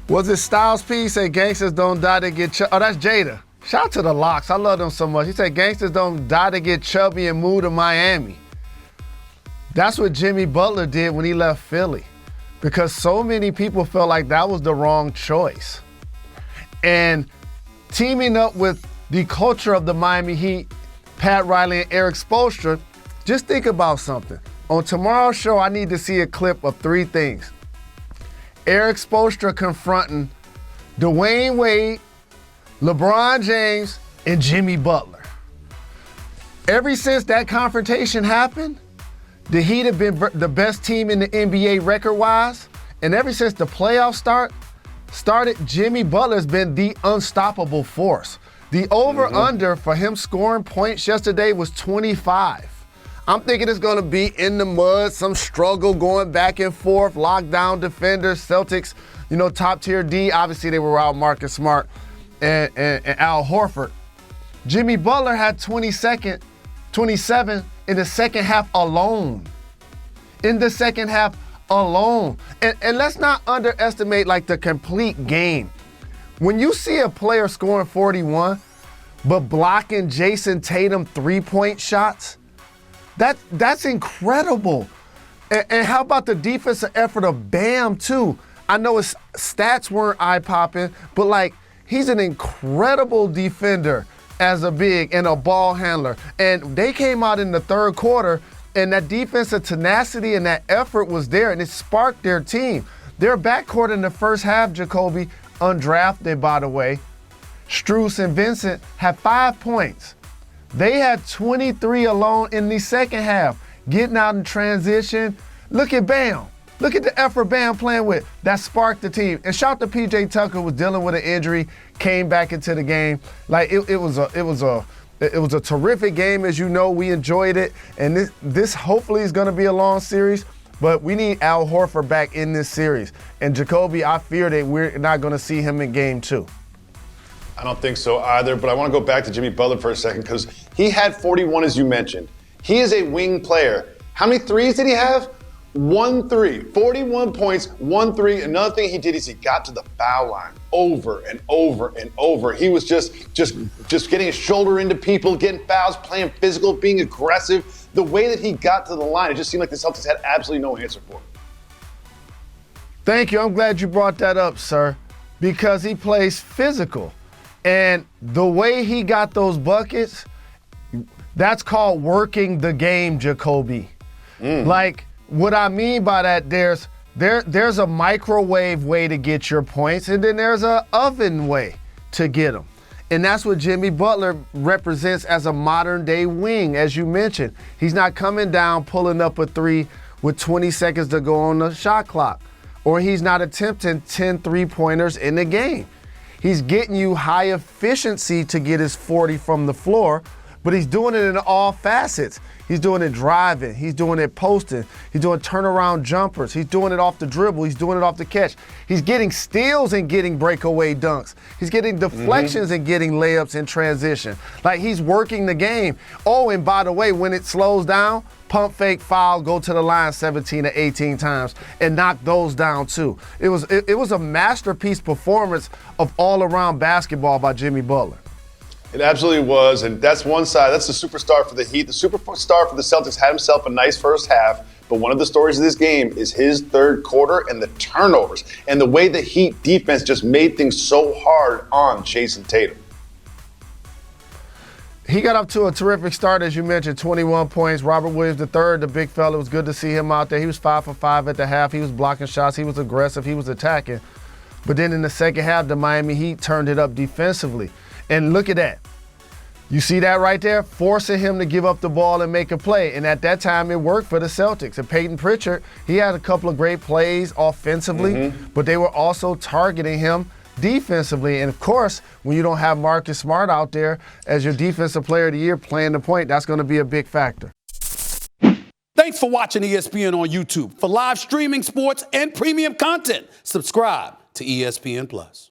Was it Styles P? He said gangsters don't die to get chubby. Oh, that's Jada. Shout out to the Locks. I love them so much. He said gangsters don't die to get chubby and move to Miami. That's what Jimmy Butler did when he left Philly, because so many people felt like that was the wrong choice. And teaming up with the culture of the Miami Heat, Pat Riley and Eric Spoelstra, just think about something. On tomorrow's show, I need to see a clip of 3 things. Eric Spoelstra confronting Dwayne Wade, LeBron James, and Jimmy Butler. Ever since that confrontation happened, the Heat have been the best team in the NBA record-wise, and ever since the playoffs started, Jimmy Butler's been the unstoppable force. The over-under for him scoring points yesterday was 25. I'm thinking it's going to be in the mud, some struggle going back and forth, lockdown defenders, Celtics, top tier D. Obviously, they were out Marcus Smart and Al Horford. Jimmy Butler had 27 in the second half alone. And let's not underestimate the complete game. When you see a player scoring 41, but blocking Jason Tatum 3-point shots, that's incredible. And how about the defensive effort of Bam, too? I know his stats weren't eye-popping, but, he's an incredible defender as a big and a ball handler. And they came out in the third quarter, and that defensive tenacity and that effort was there, and it sparked their team. Their backcourt in the first half, Jacoby, undrafted, by the way, Strus and Vincent, had 5 points. They had 23 alone in the second half, getting out in transition. Look at Bam. Look at the effort Bam playing with. That sparked the team. And shout out to PJ Tucker, was dealing with an injury, came back into the game. It was a terrific game, as you know. We enjoyed it, and this hopefully is going to be a long series. But we need Al Horford back in this series. And Jacoby, I fear that we're not going to see him in game 2. I don't think so either, but I want to go back to Jimmy Butler for a second, because he had 41, as you mentioned. He is a wing player. How many threes did he have? 1 3. 41 points, 1 3. Another thing he did is he got to the foul line over and over and over. He was just getting his shoulder into people, getting fouls, playing physical, being aggressive. The way that he got to the line, it just seemed like the Celtics had absolutely no answer for him. Thank you. I'm glad you brought that up, sir, because he plays physical. And the way he got those buckets, that's called working the game, Jacoby. What I mean by that, there's a microwave way to get your points, and then there's an oven way to get them. And that's what Jimmy Butler represents as a modern-day wing, as you mentioned. He's not coming down, pulling up a 3 with 20 seconds to go on the shot clock, or he's not attempting 10 3-pointers in the game. He's getting you high efficiency to get his 40 from the floor, but he's doing it in all facets. He's doing it driving. He's doing it posting. He's doing turnaround jumpers. He's doing it off the dribble. He's doing it off the catch. He's getting steals and getting breakaway dunks. He's getting deflections and getting layups in transition. He's working the game. Oh, and by the way, when it slows down, pump fake, foul, go to the line 17 to 18 times and knock those down too. It was a masterpiece performance of all-around basketball by Jimmy Butler. It absolutely was, and that's one side. That's the superstar for the Heat. The superstar for the Celtics had himself a nice first half, but one of the stories of this game is his third quarter and the turnovers and the way the Heat defense just made things so hard on Jason Tatum. He got up to a terrific start, as you mentioned, 21 points. Robert Williams III, the big fella, it was good to see him out there. He was 5 for 5 at the half. He was blocking shots. He was aggressive. He was attacking. But then in the second half, the Miami Heat turned it up defensively. And look at that. You see that right there? Forcing him to give up the ball and make a play. And at that time, it worked for the Celtics. And Peyton Pritchard, he had a couple of great plays offensively, but they were also targeting him defensively. And, of course, when you don't have Marcus Smart out there as your defensive player of the year playing the point, that's going to be a big factor. Thanks for watching ESPN on YouTube. For live streaming, sports, and premium content, subscribe to ESPN+.